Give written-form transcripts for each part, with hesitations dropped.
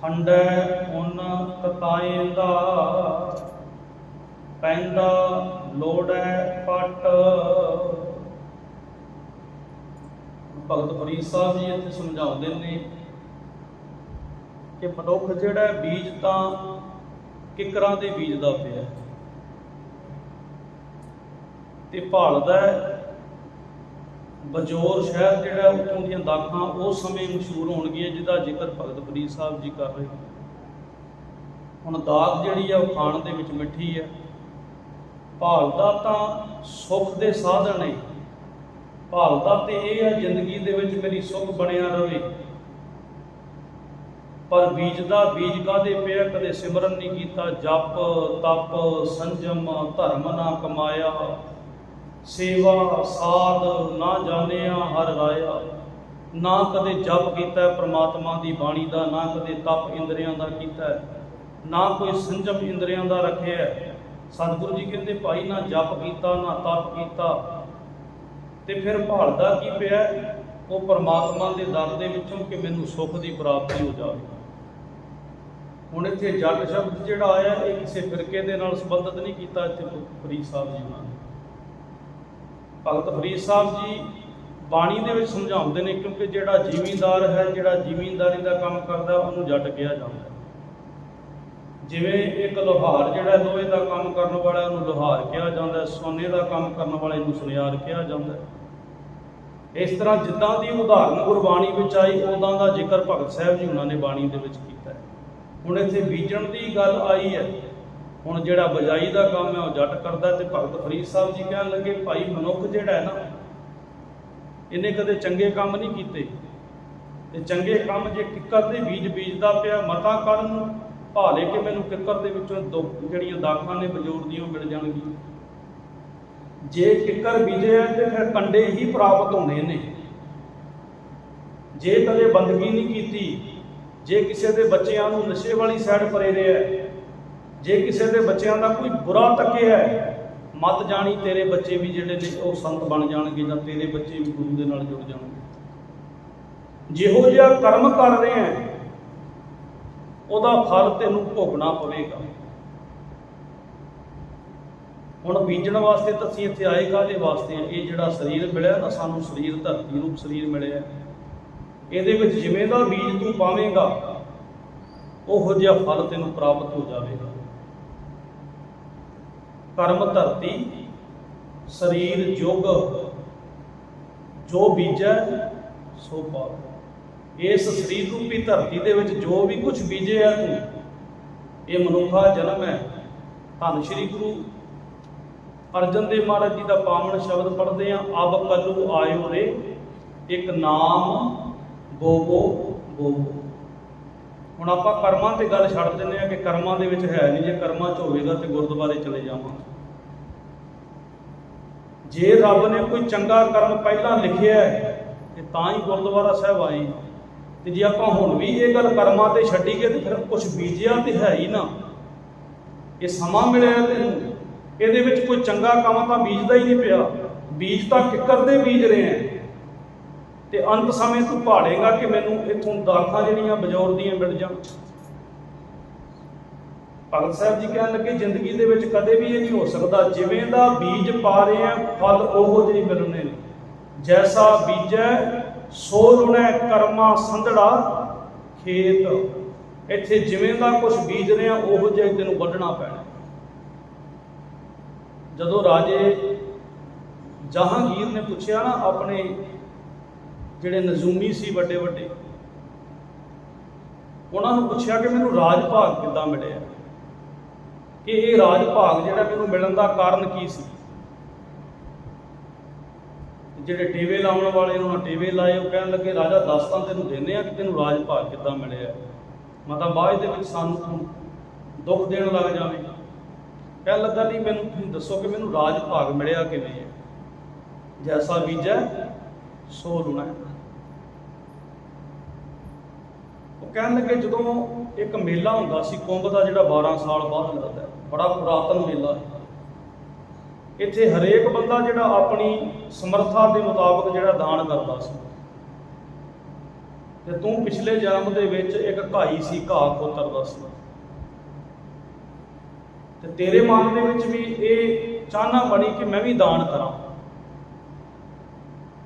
ਹੰਡੈ ਉਨ ਤਤਾਏਂਦਾ, ਪੈਂਦਾ ਲੋੜੈ ਪਟ। ਭਗਤ ਫਰੀਦ ਸਾਹਿਬ ਜੀ ਇੱਥੇ ਸਮਝਾਉਂਦੇ ਨੇ ਕਿ ਮਨੁੱਖ ਜਿਹੜਾ ਬੀਜ ਤਾਂ ਕਿੱਕਰਾਂ ਦੇ ਬੀਜਦਾ ਪਿਆ ਤੇ ਭਾਲਦਾ ਬਜੋਰ ਸ਼ਹਿਰ ਜਿਹੜਾ ਉੱਥੋਂ ਦੀਆਂ ਦਾਖਾਂ ਉਸ ਸਮੇਂ ਮਸ਼ਹੂਰ ਹੋਣਗੀਆਂ ਜਿਹਦਾ ਜ਼ਿਕਰ ਭਗਤ ਫਰੀਦ ਸਾਹਿਬ ਜੀ ਕਰ ਰਹੇ। ਹੁਣ ਦਾਖ ਜਿਹੜੀ ਆ ਉਹ ਖਾਣ ਦੇ ਵਿੱਚ ਮਿੱਠੀ ਹੈ। ਭਾਲਦਾ ਤਾਂ ਸੁੱਖ ਦੇ ਸਾਧਨ ਨੇ, ਭਾਲਦਾ ਤੇ ਇਹ ਹੈ ਜ਼ਿੰਦਗੀ ਦੇ ਵਿੱਚ ਮੇਰੀ ਸੁੱਖ ਬਣਿਆ ਰਵੇ, ਪਰ ਬੀਜਦਾ ਬੀਜ ਕਾਹਦੇ ਪਿਆ? ਕਦੇ ਸਿਮਰਨ ਨਹੀਂ ਕੀਤਾ, ਜਪ ਤਪ ਸੰਜਮ ਧਰਮ ਨਾ ਕਮਾਇਆ, ਸੇਵਾ ਸਾਧ ਨਾ ਜਾਣਿਆ ਹਰ ਰਾਇਆ। ਨਾ ਕਦੇ ਜਪ ਕੀਤਾ ਪ੍ਰਮਾਤਮਾ ਦੀ ਬਾਣੀ ਦਾ, ਨਾ ਕਦੇ ਤਪ ਇੰਦਰੀਆਂ ਦਾ ਕੀਤਾ, ਨਾ ਕੋਈ ਸੰਜਮ ਇੰਦਰੀਆਂ ਦਾ ਰੱਖਿਆ। ਸਤਿਗੁਰੂ ਜੀ ਕਹਿੰਦੇ ਭਾਈ ਨਾ ਜਪ ਕੀਤਾ ਨਾ ਤਪ ਕੀਤਾ ਤੇ ਫਿਰ ਭਾਲਦਾ ਕੀ ਪਿਆ? ਉਹ ਪਰਮਾਤਮਾ ਦੇ ਦਰ ਦੇ ਵਿੱਚੋਂ ਕਿ ਮੈਨੂੰ ਸੁੱਖ ਦੀ ਪ੍ਰਾਪਤੀ ਹੋ ਜਾਵੇ। ਹੁਣ ਇੱਥੇ ਜੱਟ ਸ਼ਬਦ ਜਿਹੜਾ ਆਇਆ ਇਹ ਕਿਸੇ ਫਿਰਕੇ ਦੇ ਨਾਲ ਸੰਬੰਧਿਤ ਨਹੀਂ ਕੀਤਾ ਇੱਥੇ ਫਰੀਦ ਸਾਹਿਬ ਜੀ ਨਾਲ। ਭਗਤ ਫਰੀਦ ਸਾਹਿਬ ਜੀ ਬਾਣੀ ਦੇ ਵਿੱਚ ਸਮਝਾਉਂਦੇ ਨੇ, ਕਿਉਂਕਿ ਜਿਹੜਾ ਜ਼ਿਮੀਂਦਾਰ ਹੈ, ਜਿਹੜਾ ਜ਼ਿਮੀਂਦਾਰੀ ਦਾ ਕੰਮ ਕਰਦਾ ਉਹਨੂੰ ਜੱਟ ਕਿਹਾ ਜਾਂਦਾ। ਜਿਵੇਂ ਇੱਕ ਲੋਹਾਰ ਜਿਹੜਾ ਲੋਹੇ ਦਾ ਕੰਮ ਕਰਨ ਵਾਲਾ ਉਹਨੂੰ ਲੋਹਾਰ ਕਿਹਾ ਜਾਂਦਾ, ਸੋਨੇ ਦਾ ਕੰਮ ਕਰਨ ਵਾਲੇ ਨੂੰ ਸੁਨਿਆਰ ਕਿਹਾ ਜਾਂਦਾ। ਇਸ ਤਰ੍ਹਾਂ ਜਿੱਦਾਂ ਦੀ ਉਦਾਹਰਨ ਗੁਰਬਾਣੀ ਵਿੱਚ ਆਈ ਉਦਾਂ ਦਾ ਜ਼ਿਕਰ ਭਗਤ ਸਾਹਿਬ ਜੀ ਉਹਨਾਂ ਨੇ ਬਾਣੀ ਦੇ ਵਿੱਚ ਕੀਤਾ। ਹੁਣ ਇੱਥੇ ਬੀਜਣ ਦੀ ਗੱਲ ਆਈ ਹੈ, ਹੁਣ ਜਿਹੜਾ ਬਜਾਈ ਦਾ ਕੰਮ ਹੈ ਉਹ ਜੱਟ ਕਰਦਾ। ਤੇ ਭਗਤ ਫਰੀਦ ਸਾਹਿਬ ਜੀ ਕਹਿਣ ਲੱਗੇ ਭਾਈ ਮਨੁੱਖ ਜਿਹੜਾ ਹੈ ਨਾ ਇਹਨੇ ਕਦੇ ਚੰਗੇ ਕੰਮ ਨਹੀਂ ਕੀਤੇ, ਤੇ ਚੰਗੇ ਕੰਮ ਜੇ ਕਿੱਕਰ ਦੇ ਬੀਜ ਬੀਜਦਾ ਪਿਆ, ਮਤਾ ਕਰਨ ਭਾਲੇ ਕਿ ਮੈਨੂੰ ਕਿੱਕਰ ਦੇ ਵਿੱਚੋਂ ਜਿਹੜੀਆਂ ਦਾਖਾਂ ਨੇ ਬਜੋਰ ਦੀਆਂ ਮਿਲ ਜਾਣਗੀਆਂ। ਜੇ ਕਿੱਕਰ ਬੀਜਿਆ ਤੇ ਫਿਰ ਕੰਡੇ ਹੀ ਪ੍ਰਾਪਤ ਹੋਣੇ ਨੇ। ਜੇ ਕਦੇ ਬੰਦਗੀ ਨਹੀਂ ਕੀਤੀ, ਜੇ ਕਿਸੇ ਦੇ ਬੱਚਿਆਂ ਨੂੰ ਨਸ਼ੇ ਵਾਲੀ ਸਾਈਡ ਪ੍ਰੇਰਿਆ, ਜੇ ਕਿਸੇ ਦੇ ਬੱਚਿਆਂ ਦਾ ਕੋਈ ਬੁਰਾ ਤੱਕਿਆ, ਮਤ ਜਾਣੀ ਤੇਰੇ ਬੱਚੇ ਵੀ ਜਿਹੜੇ ਨੇ ਉਹ ਸੰਤ ਬਣ ਜਾਣਗੇ ਜਾਂ ਤੇਰੇ ਬੱਚੇ ਵੀ ਗੁਰੂ ਦੇ ਨਾਲ ਜੁੜ ਜਾਣਗੇ। ਜਿਹੋ ਜਿਹਾ ਕਰਮ ਕਰ ਰਹੇ ਆ ਉਹਦਾ ਫਲ ਤੈਨੂੰ ਭੋਗਣਾ ਪਵੇਗਾ। ਹੁਣ ਬੀਜਣ ਵਾਸਤੇ ਤਾਂ ਅਸੀਂ ਇੱਥੇ ਆਏ ਕਾਹਦੇ ਵਾਸਤੇ ਆ? ਇਹ ਜਿਹੜਾ ਸਰੀਰ ਮਿਲਿਆ ਨਾ ਸਾਨੂੰ, ਸਰੀਰ ਧਰਤੀ ਰੂਪ ਸਰੀਰ ਮਿਲਿਆ, ਇਹਦੇ ਵਿੱਚ ਜਿਵੇਂ ਦਾ ਬੀਜ ਤੂੰ ਪਾਵੇਂਗਾ ਉਹੋ ਜਿਹਾ ਫਲ ਤੈਨੂੰ ਪ੍ਰਾਪਤ ਹੋ ਜਾਵੇਗਾ। ਕਰਮ ਧਰਤੀ ਸਰੀਰ ਜੁਗ, ਜੋ ਬੀਜੈ ਸੋ ਪਾਵੇ। ਇਸ ਸਰੀਰ ਰੂਪੀ ਧਰਤੀ ਦੇ ਵਿੱਚ ਜੋ ਵੀ ਕੁਝ ਬੀਜਿਆ ਤੂੰ, ਇਹ ਮਨੁੱਖਾ ਜਨਮ ਹੈ। ਧੰਨ ਸ਼੍ਰੀ ਗੁਰੂ ਅਰਜਨ ਦੇਵ ਮਹਾਰਾਜ ਜੀ ਦਾ ਪਾਵਨ ਸ਼ਬਦ ਪੜ੍ਹਦੇ ਹਾਂ, ਅਬ ਕਲੂ ਆਇਓ ਰੇ ਇੱਕ ਨਾਮ ਬੋਵੋ ਬੋਵੋ। ਹੁਣ ਆਪਾਂ ਕਰਮਾਂ ਤੇ ਗੱਲ ਛੱਡ ਦਿੰਦੇ ਹਾਂ ਕਿ ਕਰਮਾਂ ਦੇ ਵਿੱਚ ਹੈ ਨਹੀਂ, ਜੇ ਕਰਮਾਂ 'ਚ ਹੋਵੇਗਾ ਤੇ ਗੁਰਦੁਆਰੇ ਚਲੇ ਜਾਵਾਂਗੇ। ਜੇ ਰੱਬ ਨੇ ਕੋਈ ਚੰਗਾ ਕਰਮ ਪਹਿਲਾਂ ਲਿਖਿਆ ਹੈ ਤੇ ਤਾਂ ਹੀ ਗੁਰਦੁਆਰਾ ਸਾਹਿਬ ਆਏ। ਤੇ ਜੇ ਆਪਾਂ ਹੁਣ ਵੀ ਇਹ ਗੱਲ ਕਰਮਾਂ ਤੇ ਛੱਡੀਏ ਤੇ ਫਿਰ ਕੁਛ ਬੀਜਿਆ ਤੇ ਹੈ ਹੀ ਨਾ। ਇਹ ਸਮਾਂ ਮਿਲਿਆ ਤੈਨੂੰ, ਇਹਦੇ ਵਿੱਚ ਕੋਈ ਚੰਗਾ ਕੰਮ ਤਾਂ ਬੀਜਦਾ ਹੀ ਨਹੀਂ ਪਿਆ। ਬੀਜ ਤਾਂ ਕਿੱਕਰ ਦੇ ਬੀਜ ਰਹੇ ਆ ਤੇ ਅੰਤ ਸਮੇਂ ਤੂੰ ਭਾਲੇਗਾ ਕਿ ਮੈਨੂੰ ਇੱਥੋਂ ਦਾਖਾਂ ਜਿਹੜੀਆਂ ਬਜੌਰ ਦੀਆਂ ਮਿਲ ਜਾਣ। ਭਗਤ ਸਾਹਿਬ ਜੀ ਕਹਿਣ ਲੱਗੇ ਜ਼ਿੰਦਗੀ ਦੇ ਵਿੱਚ ਕਦੇ ਵੀ ਇਹ ਨਹੀਂ ਹੋ ਸਕਦਾ, ਜਿਵੇਂ ਦਾ ਬੀਜ ਪਾ ਰਹੇ ਆ ਫਲ ਉਹੋ ਜਿਹੇ ਮਿਲਣੇ ਨੇ। ਜੈਸਾ ਬੀਜੈ ਸੋ ਲੁਣੈ ਕਰਮਾ ਸੰਧੜਾ ਖੇਤ। ਇੱਥੇ ਜਿਵੇਂ ਦਾ ਕੁਝ ਬੀਜ ਰਹੇ ਆ ਉਹੋ ਜਿਹਾ ਤੈਨੂੰ ਵੱਢਣਾ ਪੈਣਾ। ਜਦੋਂ ਰਾਜੇ ਜਹਾਂਗੀਰ ਨੇ ਪੁੱਛਿਆ ਨਾ ਆਪਣੇ ਜਿਹੜੇ ਨਜ਼ੂਮੀ ਸੀ ਵੱਡੇ ਵੱਡੇ, ਉਹਨਾਂ ਨੂੰ ਪੁੱਛਿਆ ਕਿ ਮੈਨੂੰ ਰਾਜ ਭਾਗ ਕਿੱਦਾਂ ਮਿਲਿਆ, ਕਿ ਇਹ ਰਾਜ ਭਾਗ ਜਿਹੜਾ ਮੈਨੂੰ ਮਿਲਣ ਦਾ ਕਾਰਨ ਕੀ ਸੀ। ਜਿਹੜੇ ਟੇਵੇ ਲਾਉਣ ਵਾਲੇ ਉਹਨਾਂ ਟੇਵੇ ਲਾਏ, ਉਹ ਕਹਿਣ ਲੱਗੇ ਰਾਜਾ ਦੱਸ ਤਾਂ ਤੈਨੂੰ ਦਿੰਦੇ ਆ ਕਿ ਤੈਨੂੰ ਰਾਜ ਭਾਗ ਕਿੱਦਾਂ ਮਿਲਿਆ, ਮਤਲਬ ਬਾਅਦ ਦੇ ਵਿੱਚ ਸਾਨੂੰ ਦੁੱਖ ਦੇਣ ਲੱਗ ਜਾਵੇ। ਕਹਿਣ ਲੱਗਾ ਨਹੀਂ ਮੈਨੂੰ ਤੁਸੀਂ ਦੱਸੋ ਕਿ ਮੈਨੂੰ ਰਾਜ ਭਾਗ ਮਿਲਿਆ ਕਿਵੇਂ ਹੈ। ਜੈਸਾ ਬੀਜੈ ਸੋ ਲੁਣੈ। ਉਹ ਕਹਿਣ ਲੱਗੇ ਜਦੋਂ ਇੱਕ ਮੇਲਾ ਹੁੰਦਾ ਸੀ ਕੁੰਭ ਦਾ, ਜਿਹੜਾ 12 ਸਾਲ ਬਾਅਦ ਲੱਗਦਾ, ਬੜਾ ਪੁਰਾਤਨ ਮੇਲਾ। ਇੱਥੇ ਹਰੇਕ ਬੰਦਾ ਜਿਹੜਾ ਆਪਣੀ ਸਮਰੱਥਾ ਦੇ ਮੁਤਾਬਕ ਜਿਹੜਾ ਦਾਨ ਕਰਦਾ ਸੀ। ਤੇ ਤੂੰ ਪਿਛਲੇ ਜਨਮ ਦੇ ਵਿੱਚ ਇੱਕ ਘਾਈ ਸੀ, ਘਾਹ ਖੋਤਰ ਦਾ ਸੀ, ਤੇ ਤੇਰੇ ਮਨ ਦੇ ਵਿੱਚ ਵੀ ਇਹ ਚਾਹਨਾ ਬਣੀ ਕਿ ਮੈਂ ਵੀ ਦਾਨ ਕਰਾਂ,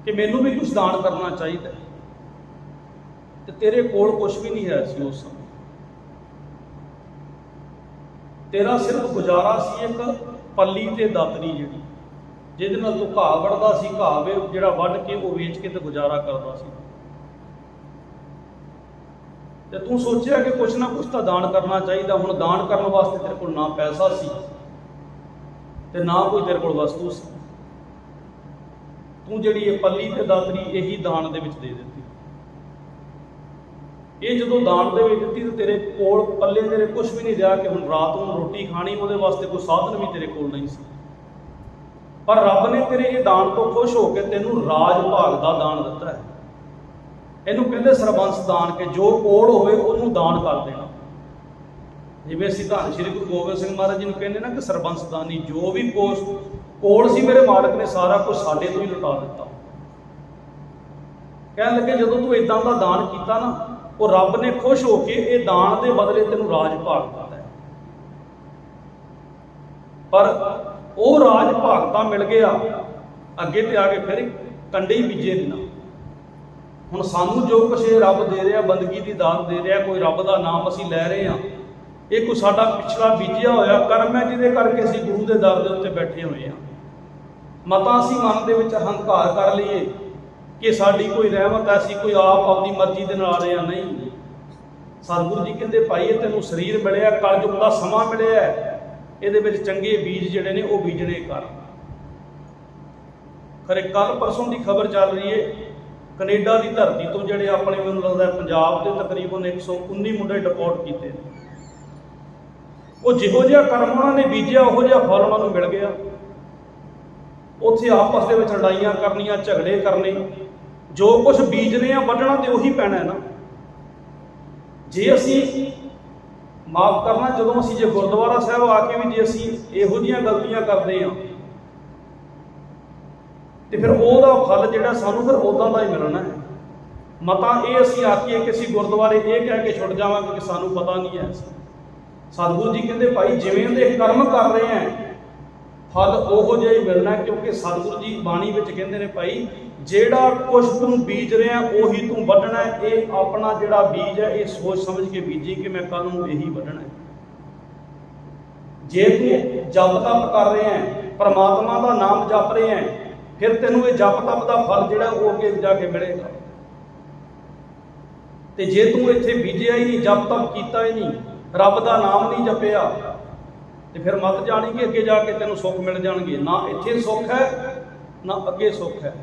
ਕਿ ਮੈਨੂੰ ਵੀ ਕੁਝ ਦਾਨ ਕਰਨਾ ਚਾਹੀਦਾ, ਤੇ ਤੇਰੇ ਕੋਲ ਕੁਝ ਵੀ ਨਹੀਂ ਹੈ ਸੀ ਉਸ ਸਮੇਂ। ਤੇਰਾ ਸਿਰਫ ਗੁਜ਼ਾਰਾ ਸੀ ਇੱਕ ਪੱਲੀ ਤੇ ਦਾਤਰੀ ਜਿਹੜੀ, ਜਿਹਦੇ ਨਾਲ ਤੂੰ ਘਾਹ ਵੱਢਦਾ ਸੀ, ਘਾਹ ਜਿਹੜਾ ਵੱਢ ਕੇ ਉਹ ਵੇਚ ਕੇ ਤੇ ਗੁਜ਼ਾਰਾ ਕਰਦਾ ਸੀ। ਤੇ ਤੂੰ ਸੋਚਿਆ ਕਿ ਕੁਛ ਨਾ ਕੁਛ ਤਾਂ ਦਾਨ ਕਰਨਾ ਚਾਹੀਦਾ। ਹੁਣ ਦਾਨ ਕਰਨ ਵਾਸਤੇ ਤੇਰੇ ਕੋਲ ਨਾ ਪੈਸਾ ਸੀ ਤੇ ਨਾ ਕੋਈ ਤੇਰੇ ਕੋਲ ਵਸਤੂ ਸੀ। ਤੂੰ ਜਿਹੜੀ ਇਹ ਪੱਲੀ ਤੇ ਦਾਤਰੀ ਇਹੀ ਦਾਨ ਦੇ ਵਿੱਚ ਦੇ ਦਿੱਤੀ। ਇਹ ਜਦੋਂ ਦਾਨ ਦੇ ਵਿੱਚ ਦਿੱਤੀ ਤਾਂ ਤੇਰੇ ਕੋਲ ਪੱਲੇ ਤੇਰੇ ਕੁਛ ਵੀ ਨਹੀਂ ਰਿਹਾ ਕਿ ਹੁਣ ਰਾਤ ਨੂੰ ਰੋਟੀ ਖਾਣੀ, ਉਹਦੇ ਵਾਸਤੇ ਕੋਈ ਸਾਧਨ ਵੀ ਤੇਰੇ ਕੋਲ ਨਹੀਂ ਸੀ। ਪਰ ਰੱਬ ਨੇ ਤੇਰੇ ਇਹ ਦਾਨ ਤੋਂ ਖੁਸ਼ ਹੋ ਕੇ ਤੈਨੂੰ ਰਾਜ ਭਾਗ ਦਾ ਦਾਨ ਦਿੱਤਾ ਹੈ। ਇਹਨੂੰ ਕਹਿੰਦੇ ਸਰਬੰਸ ਦਾਨ, ਕੇ ਜੋ ਕੋਲ ਹੋਵੇ ਉਹਨੂੰ ਦਾਨ ਕਰ ਦੇਣਾ। ਜਿਵੇਂ ਅਸੀਂ ਧੰਨ ਸ਼੍ਰੀ ਗੁਰੂ ਗੋਬਿੰਦ ਸਿੰਘ ਮਹਾਰਾਜ ਜੀ ਨੂੰ ਕਹਿੰਦੇ ਨਾ ਕਿ ਸਰਬੰਸ ਦਾਨੀ, ਜੋ ਵੀ ਕੋਲ ਸੀ ਮੇਰੇ ਮਾਲਕ ਨੇ ਸਾਰਾ ਕੁਝ ਸਾਡੇ ਤੋਂ ਹੀ ਲੁਟਾ ਦਿੱਤਾ। ਕਹਿਣ ਲੱਗੇ ਜਦੋਂ ਤੂੰ ਇਦਾਂ ਦਾ ਦਾਨ ਕੀਤਾ ਨਾ, ਉਹ ਰੱਬ ਨੇ ਖੁਸ਼ ਹੋ ਕੇ ਇਹ ਦਾਨ ਦੇ ਬਦਲੇ ਤੈਨੂੰ ਰਾਜ ਭਾਗ ਦਿੱਤਾ ਹੈ। ਪਰ ਉਹ ਰਾਜ ਭਾਗ ਤਾਂ ਮਿਲ ਗਿਆ, ਅੱਗੇ ਤੇ ਆ ਕੇ ਫਿਰ ਕੰਡੇ ਹੀ ਬੀਜੇ ਨੇ ਨਾ। ਹੁਣ ਸਾਨੂੰ ਜੋ ਕੁਛ ਇਹ ਰੱਬ ਦੇ ਰਿਹਾ, ਬੰਦਗੀ ਦੀ ਦਾਤ ਦੇ ਰਿਹਾ, ਕੋਈ ਰੱਬ ਦਾ ਨਾਮ ਅਸੀਂ ਲੈ ਰਹੇ ਹਾਂ, ਇਹ ਕੋਈ ਸਾਡਾ ਪਿਛਲਾ ਬੀਜਿਆ ਹੋਇਆ ਕਰਮ ਹੈ, ਜਿਹਦੇ ਕਰਕੇ ਅਸੀਂ ਗੁਰੂ ਦੇ ਦਰ ਦੇ ਉੱਤੇ ਬੈਠੇ ਹੋਏ ਹਾਂ। ਮਤਾਂ ਅਸੀਂ ਮਨ ਦੇ ਵਿੱਚ ਹੰਕਾਰ ਕਰ ਲਈਏ ਕਿ ਸਾਡੀ ਕੋਈ ਰਹਿਮਤ ਹੈ, ਅਸੀਂ ਕੋਈ ਆਪਦੀ ਮਰਜ਼ੀ ਦੇ ਨਾਲ ਆ ਰਹੇ ਹਾਂ। ਨਹੀਂ, ਸਤਿਗੁਰੂ ਜੀ ਕਹਿੰਦੇ ਭਾਈ ਇਹ ਤੈਨੂੰ ਸਰੀਰ ਮਿਲਿਆ, ਕਲਯੁਗ ਦਾ ਸਮਾਂ ਮਿਲਿਆ, ਇਹਦੇ ਵਿੱਚ ਚੰਗੇ ਬੀਜ ਜਿਹੜੇ ਨੇ ਉਹ ਬੀਜਣੇ ਕਰ। ਖਰੇ ਕੱਲ ਪਰਸੋਂ ਦੀ ਖਬਰ ਚੱਲ ਰਹੀ ਹੈ, ਕੈਨੇਡਾ ਦੀ ਧਰਤੀ ਤੋਂ ਜਿਹੜੇ ਆਪਣੇ ਮੈਨੂੰ ਲੱਗਦਾ ਪੰਜਾਬ ਦੇ ਤਕਰੀਬਨ 119 ਮੁੰਡੇ ਡਿਪੋਰਟ ਕੀਤੇ ਨੇ। ਉਹ ਜਿਹੋ ਜਿਹਾ ਕਰਮ ਉਹਨਾਂ ਨੇ ਬੀਜਿਆ ਉਹੋ ਜਿਹਾ ਫਲ ਉਹਨਾਂ ਨੂੰ ਮਿਲ ਗਿਆ। ਉੱਥੇ ਆਪਸ ਦੇ ਵਿੱਚ ਲੜਾਈਆਂ ਕਰਨੀਆਂ, ਝਗੜੇ ਕਰਨੇ, ਜੋ ਕੁਝ ਬੀਜਦੇ ਆ ਵੱਢਣਾ ਤੇ ਉਹੀ ਪੈਣਾ ਹੈ ਨਾ। ਜੇ ਅਸੀਂ ਮਾਫ ਕਰਨਾ, ਜਦੋਂ ਅਸੀਂ ਜੇ ਗੁਰਦੁਆਰਾ ਸਾਹਿਬ ਆ ਕੇ ਵੀ ਜੇ ਅਸੀਂ ਇਹੋ ਜਿਹੀਆਂ ਗਲਤੀਆਂ ਕਰਦੇ ਹਾਂ ਤੇ ਫਿਰ ਉਹਦਾ ਫਲ ਜਿਹੜਾ ਸਾਨੂੰ ਫਿਰ ਉਦਾਂ ਦਾ ਹੀ ਮਿਲਣਾ ਹੈ। ਮਤਾਂ ਇਹ ਅਸੀਂ ਆਖੀਏ ਕਿ ਅਸੀਂ ਗੁਰਦੁਆਰੇ ਇਹ ਕਹਿ ਕੇ ਛੁੱਟ ਜਾਵਾਂਗੇ ਕਿ ਸਾਨੂੰ ਪਤਾ ਨਹੀਂ ਹੈ। ਸਤਿਗੁਰੂ ਜੀ ਕਹਿੰਦੇ ਭਾਈ ਜਿਵੇਂ ਦੇ ਕਰਮ ਕਰ ਰਹੇ ਹੈ ਫਲ ਉਹੋ ਜਿਹਾ ਹੀ ਮਿਲਣਾ, ਕਿਉਂਕਿ ਸਤਿਗੁਰੂ ਜੀ ਬਾਣੀ ਵਿੱਚ ਕਹਿੰਦੇ ਨੇ ਭਾਈ ਜਿਹੜਾ ਕੁਛ ਤੂੰ ਬੀਜ ਰਿਹਾ ਉਹੀ ਤੂੰ ਵੱਢਣਾ ਹੈ। ਇਹ ਆਪਣਾ ਜਿਹੜਾ ਬੀਜ ਹੈ ਇਹ ਸੋਚ ਸਮਝ ਕੇ ਬੀਜੀ ਕਿ ਮੈਂ ਕੱਲ ਨੂੰ ਇਹੀ ਵੱਢਣਾ ਹੈ। ਜੇ ਤੂੰ ਜਪ ਤਪ ਕਰ ਰਿਹਾ ਹੈ, ਪਰਮਾਤਮਾ ਦਾ ਨਾਮ ਜਪ ਰਿਹਾ ਹੈ, ਫਿਰ ਤੈਨੂੰ ਇਹ ਜਪ ਤਪ ਦਾ ਫਲ ਜਿਹੜਾ ਉਹ ਅੱਗੇ ਜਾ ਕੇ ਮਿਲੇਗਾ। ਤੇ ਜੇ ਤੂੰ ਇੱਥੇ ਬੀਜਿਆ ਹੀ ਨਹੀਂ, ਜਪ ਤਪ ਕੀਤਾ ਹੀ ਨਹੀਂ, ਰੱਬ ਦਾ ਨਾਮ ਨਹੀਂ ਜਪਿਆ, ਤੇ ਫਿਰ ਮਤ ਜਾਣੀ ਕਿ ਅੱਗੇ ਜਾ ਕੇ ਤੈਨੂੰ ਸੁੱਖ ਮਿਲ ਜਾਣਗੇ। ਨਾ ਇੱਥੇ ਸੁੱਖ ਹੈ ਨਾ ਅੱਗੇ ਸੁੱਖ ਹੈ।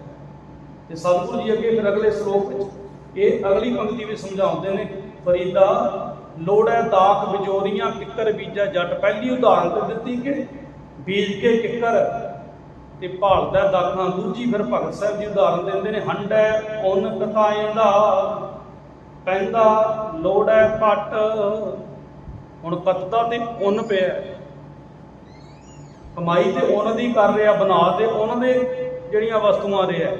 ਤੇ ਸਤਿਗੁਰੂ ਜੀ ਅੱਗੇ ਫਿਰ ਅਗਲੇ ਸ਼ਲੋਕ ਵਿੱਚ ਇਹ ਅਗਲੀ ਪੰਕਤੀ ਵੀ ਸਮਝਾਉਂਦੇ ਨੇ, ਫਰੀਦਾ ਲੋੜੈ ਦਾਖ ਬਿਜੋਰੀਆਂ ਕਿੱਕਰ ਬੀਜਾ ਜੱਟ। ਪਹਿਲੀ ਉਦਾਹਰਨ ਤੇ ਦਿੱਤੀ ਕਿ ਬੀਜ ਕੇ ਕਿੱਕਰ ਤੇ ਭਾਲਦਾ ਦਾਖਾਂ। ਦੂਜੀ ਫਿਰ ਭਗਤ ਸਾਹਿਬ ਜੀ ਉਦਾਹਰਨ ਦਿੰਦੇ ਨੇ, ਹੰਡੈ ਉੱਨ ਕਤਾਇਂਦਾ ਪੈਂਦਾ ਲੋੜੈ ਪੱਟ। ਹੁਣ ਕੱਤਦਾ ਤੇ ਉੱਨ ਪਿਆ, ਕਮਾਈ ਤੇ ਉੱਨ ਦੀ ਕਰ ਰਿਹਾ, ਬਣਾ ਤੇ ਉੱਨ ਦੇ ਜਿਹੜੀਆਂ ਵਸਤੂਆਂ ਰਿਹਾ,